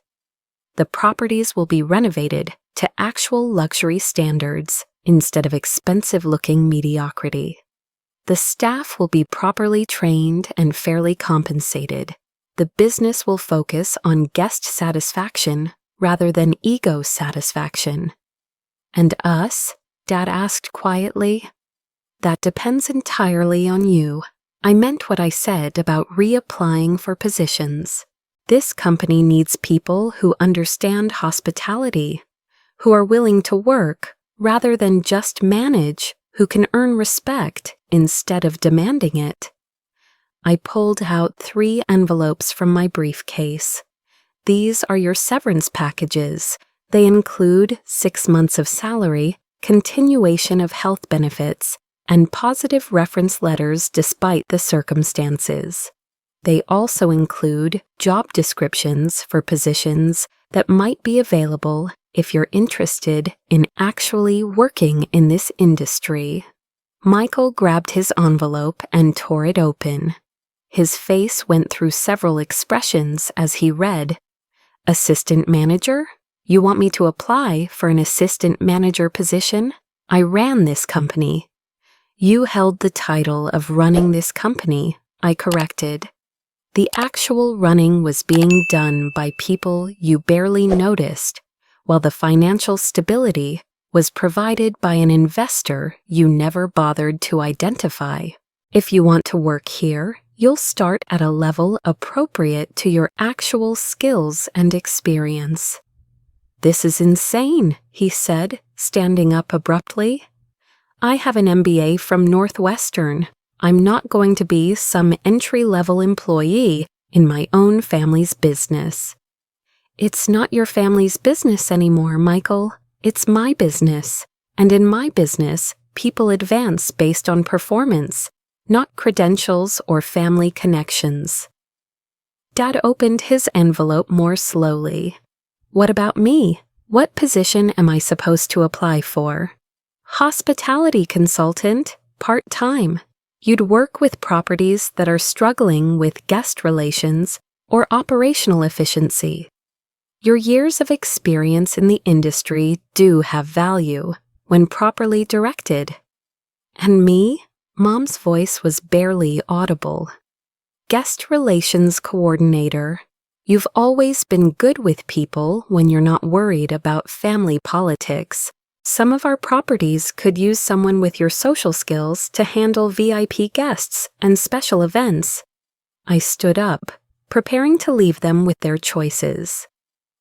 The properties will be renovated to actual luxury standards instead of expensive-looking mediocrity. The staff will be properly trained and fairly compensated. The business will focus on guest satisfaction rather than ego satisfaction. And us? Dad asked quietly. That depends entirely on you. I meant what I said about reapplying for positions. This company needs people who understand hospitality, who are willing to work rather than just manage, who can earn respect instead of demanding it. I pulled out 3 envelopes from my briefcase. These are your severance packages. They include 6 months of salary, continuation of health benefits, and positive reference letters despite the circumstances. They also include job descriptions for positions that might be available if you're interested in actually working in this industry. Michael grabbed his envelope and tore it open. His face went through several expressions as he read, "Assistant manager? You want me to apply for an assistant manager position? I ran this company." "You held the title of running this company," I corrected. The actual running was being done by people you barely noticed, while the financial stability was provided by an investor you never bothered to identify. If you want to work here, you'll start at a level appropriate to your actual skills and experience. "This is insane," he said, standing up abruptly. "I have an MBA from Northwestern. I'm not going to be some entry-level employee in my own family's business." "It's not your family's business anymore, Michael. It's my business. And in my business, people advance based on performance, not credentials or family connections." Dad opened his envelope more slowly. "What about me? What position am I supposed to apply for?" "Hospitality consultant, part-time. You'd work with properties that are struggling with guest relations or operational efficiency. Your years of experience in the industry do have value when properly directed." "And me?" Mom's voice was barely audible. "Guest relations coordinator. You've always been good with people when you're not worried about family politics. Some of our properties could use someone with your social skills to handle VIP guests and special events." I stood up, preparing to leave them with their choices.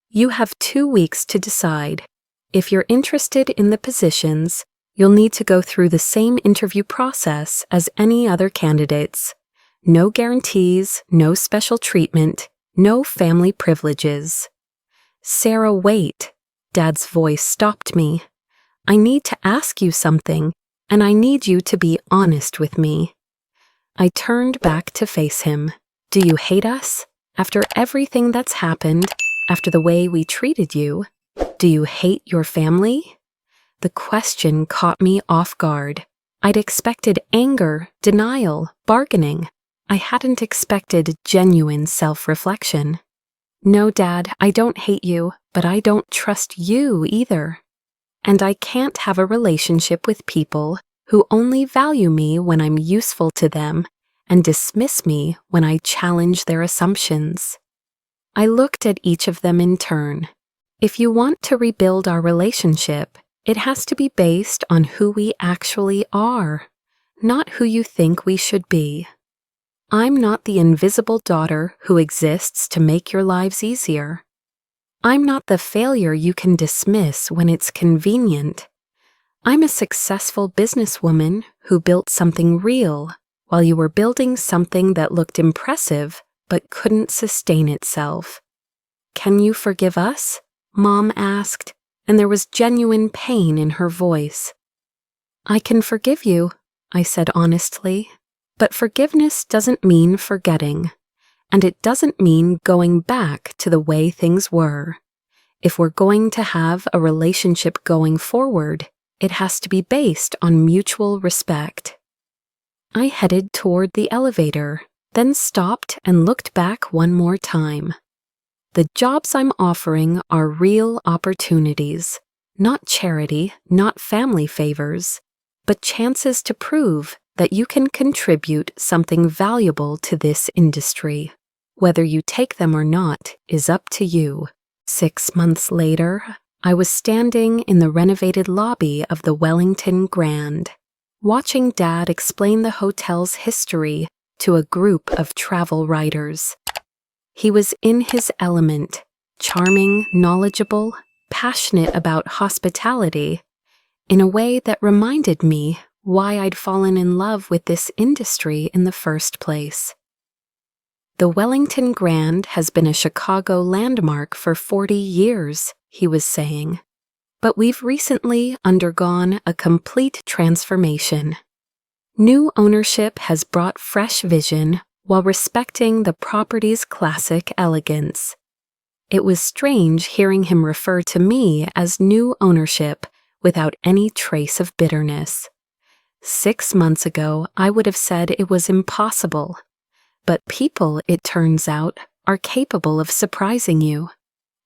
"You have 2 weeks to decide. If you're interested in the positions, you'll need to go through the same interview process as any other candidates. No guarantees, no special treatment, no family privileges." "Sarah, wait." Dad's voice stopped me. "I need to ask you something, and I need you to be honest with me." I turned back to face him. "Do you hate us? After everything that's happened, after the way we treated you, do you hate your family?" The question caught me off guard. I'd expected anger, denial, bargaining. I hadn't expected genuine self-reflection. "No, Dad, I don't hate you, but I don't trust you either. And I can't have a relationship with people who only value me when I'm useful to them and dismiss me when I challenge their assumptions." I looked at each of them in turn. If you want to rebuild our relationship, it has to be based on who we actually are, not who you think we should be. I'm not the invisible daughter who exists to make your lives easier. I'm not the failure you can dismiss when it's convenient. I'm a successful businesswoman who built something real, while you were building something that looked impressive but couldn't sustain itself. Can you forgive us? Mom asked, and there was genuine pain in her voice. I can forgive you, I said honestly, but forgiveness doesn't mean forgetting, and it doesn't mean going back to the way things were. If we're going to have a relationship going forward, it has to be based on mutual respect. I headed toward the elevator, then stopped and looked back one more time. The jobs I'm offering are real opportunities, not charity, not family favors, but chances to prove that you can contribute something valuable to this industry. Whether you take them or not is up to you. 6 months later, I was standing in the renovated lobby of the Wellington Grand, watching Dad explain the hotel's history to a group of travel writers. He was in his element, charming, knowledgeable, passionate about hospitality, in a way that reminded me why I'd fallen in love with this industry in the first place. The Wellington Grand has been a Chicago landmark for 40 years, he was saying, but we've recently undergone a complete transformation. New ownership has brought fresh vision while respecting the property's classic elegance. It was strange hearing him refer to me as new ownership without any trace of bitterness. 6 months ago, I would have said it was impossible. But people, it turns out, are capable of surprising you.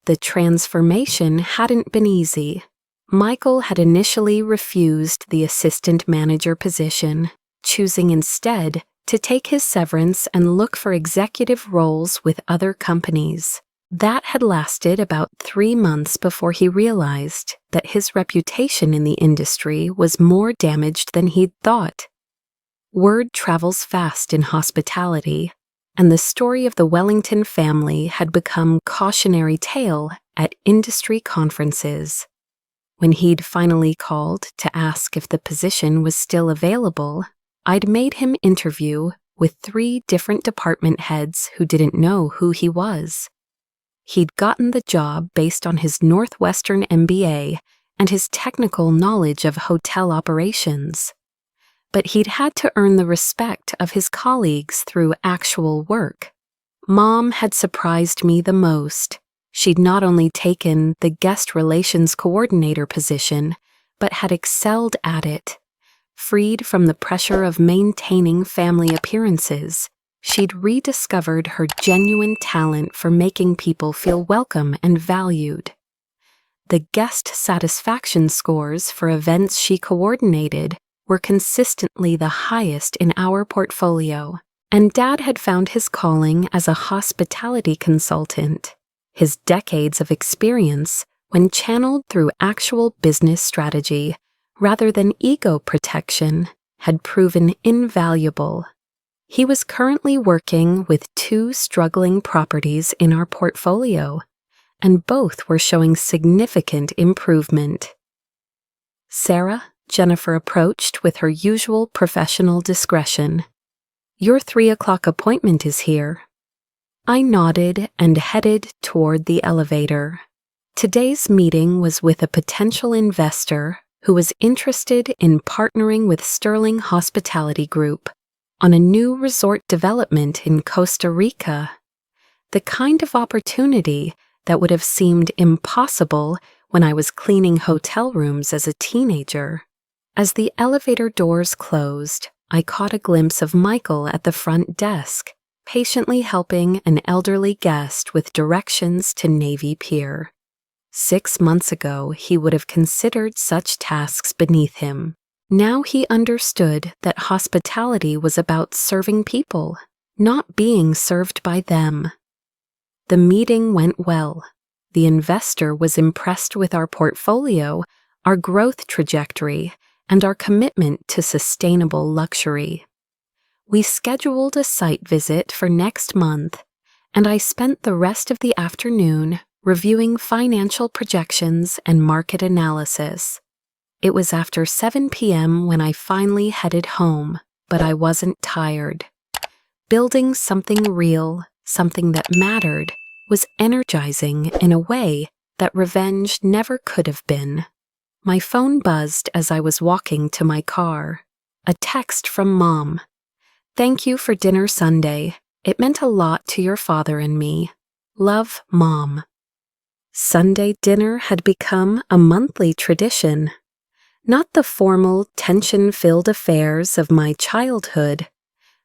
The transformation hadn't been easy. Michael had initially refused the assistant manager position, choosing instead to take his severance and look for executive roles with other companies. That had lasted about 3 months before he realized that his reputation in the industry was more damaged than he'd thought. Word travels fast in hospitality, and the story of the Wellington family had become cautionary tale at industry conferences. When he'd finally called to ask if the position was still available, I'd made him interview with 3 different department heads who didn't know who he was. He'd gotten the job based on his Northwestern MBA and his technical knowledge of hotel operations. But he'd had to earn the respect of his colleagues through actual work. Mom had surprised me the most. She'd not only taken the guest relations coordinator position, but had excelled at it. Freed from the pressure of maintaining family appearances, she'd rediscovered her genuine talent for making people feel welcome and valued. The guest satisfaction scores for events she coordinated were consistently the highest in our portfolio, and Dad had found his calling as a hospitality consultant. His decades of experience, when channeled through actual business strategy rather than ego protection, had proven invaluable. He was currently working with 2 struggling properties in our portfolio, and both were showing significant improvement. Sarah, Jennifer approached with her usual professional discretion. Your 3 o'clock appointment is here. I nodded and headed toward the elevator. Today's meeting was with a potential investor who was interested in partnering with Sterling Hospitality Group on a new resort development in Costa Rica. The kind of opportunity that would have seemed impossible when I was cleaning hotel rooms as a teenager. As the elevator doors closed, I caught a glimpse of Michael at the front desk, patiently helping an elderly guest with directions to Navy Pier. 6 months ago, he would have considered such tasks beneath him. Now he understood that hospitality was about serving people, not being served by them. The meeting went well. The investor was impressed with our portfolio, our growth trajectory, and our commitment to sustainable luxury. We scheduled a site visit for next month, and I spent the rest of the afternoon reviewing financial projections and market analysis. It was after 7 p.m. when I finally headed home, but I wasn't tired. Building something real, something that mattered, was energizing in a way that revenge never could have been. My phone buzzed as I was walking to my car. A text from Mom. "Thank you for dinner Sunday. It meant a lot to your father and me. Love, Mom." Sunday dinner had become a monthly tradition. Not the formal, tension-filled affairs of my childhood,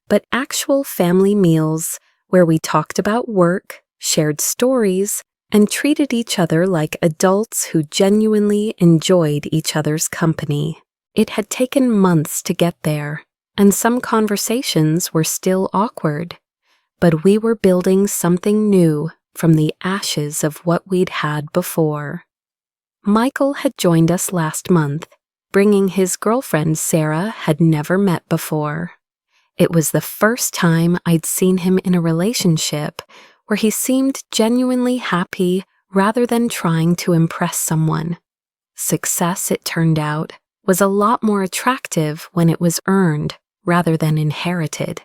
but actual family meals where we talked about work, shared stories, and treated each other like adults who genuinely enjoyed each other's company. It had taken months to get there, and some conversations were still awkward, but we were building something new from the ashes of what we'd had before. Michael had joined us last month, bringing his girlfriend Sarah had never met before. It was the first time I'd seen him in a relationship where he seemed genuinely happy rather than trying to impress someone. Success, it turned out, was a lot more attractive when it was earned rather than inherited.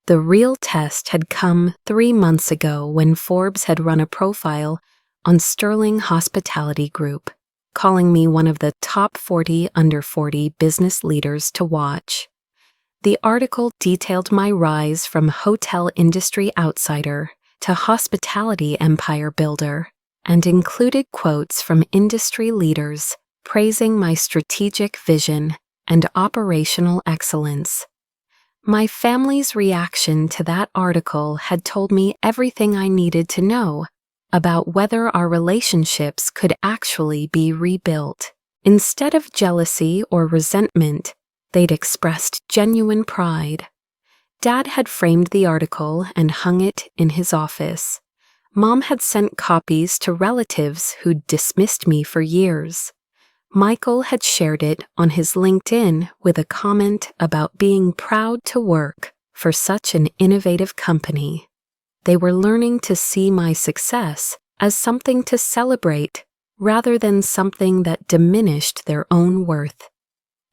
The real test had come 3 months ago when Forbes had run a profile on Sterling Hospitality Group, calling me one of the top 40 under 40 business leaders to watch. The article detailed my rise from hotel industry outsider to hospitality empire builder and included quotes from industry leaders praising my strategic vision and operational excellence. My family's reaction to that article had told me everything I needed to know about whether our relationships could actually be rebuilt. Instead of jealousy or resentment, they'd expressed genuine pride. Dad had framed the article and hung it in his office. Mom had sent copies to relatives who'd dismissed me for years. Michael had shared it on his LinkedIn with a comment about being proud to work for such an innovative company. They were learning to see my success as something to celebrate rather than something that diminished their own worth.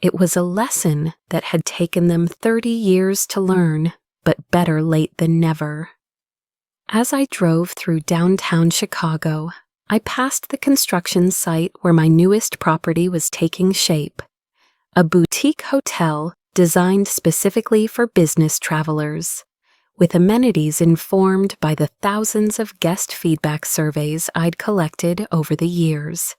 It was a lesson that had taken them 30 years to learn, but better late than never. As I drove through downtown Chicago, I passed the construction site where my newest property was taking shape, a boutique hotel designed specifically for business travelers, with amenities informed by the thousands of guest feedback surveys I'd collected over the years.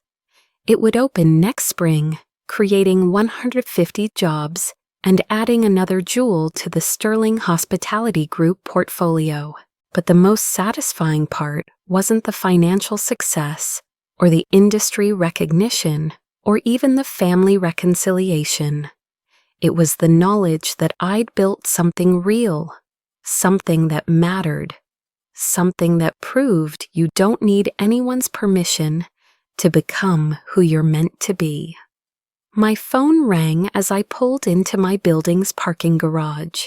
It would open next spring, creating 150 jobs and adding another jewel to the Sterling Hospitality Group portfolio. But the most satisfying part wasn't the financial success, or the industry recognition, or even the family reconciliation. It was the knowledge that I'd built something real, something that mattered, something that proved you don't need anyone's permission to become who you're meant to be. My phone rang as I pulled into my building's parking garage.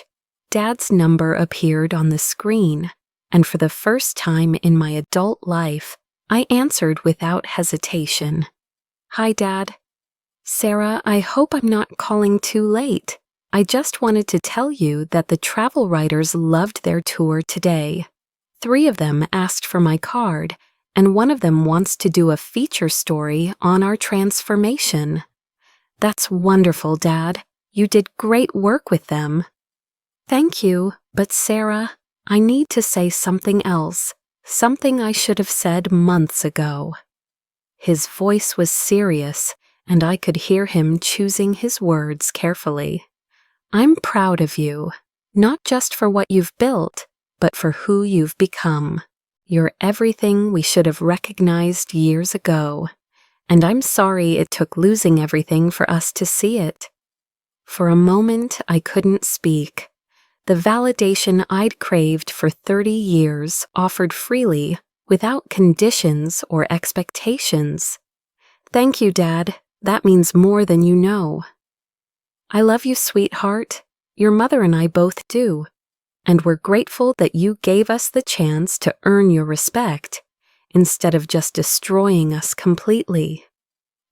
Dad's number appeared on the screen, and for the first time in my adult life, I answered without hesitation. "Hi, Dad." "Sarah, I hope I'm not calling too late. I just wanted to tell you that the travel writers loved their tour today. 3 of them asked for my card, and one of them wants to do a feature story on our transformation." "That's wonderful, Dad. You did great work with them." "Thank you, but Sarah, I need to say something else, something I should have said months ago." His voice was serious, and I could hear him choosing his words carefully. "I'm proud of you, not just for what you've built, but for who you've become. You're everything we should have recognized years ago, and I'm sorry it took losing everything for us to see it." For a moment, I couldn't speak. The validation I'd craved for 30 years offered freely, without conditions or expectations. "Thank you, Dad. That means more than you know." "I love you, sweetheart. Your mother and I both do. And we're grateful that you gave us the chance to earn your respect, instead of just destroying us completely."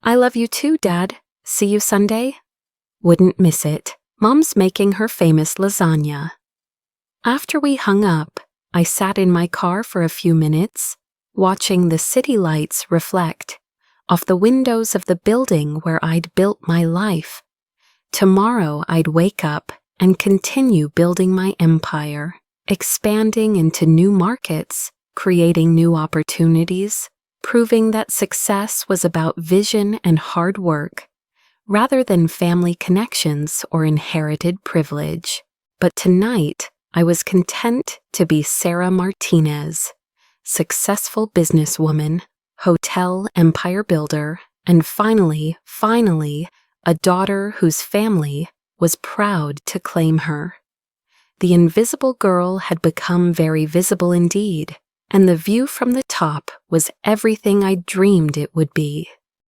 "I love you too, Dad. See you Sunday?" "Wouldn't miss it. Mom's making her famous lasagna. After we hung up, I sat in my car for a few minutes, watching the city lights reflect off the windows of the building where I'd built my life. Tomorrow I'd wake up and continue building my empire, expanding into new markets, creating new opportunities, proving that success was about vision and hard work, rather than family connections or inherited privilege. But tonight, I was content to be Sarah Martinez, successful businesswoman, hotel empire builder, and finally, a daughter whose family was proud to claim her. The invisible girl had become very visible indeed, and the view from the top was everything I dreamed it would be.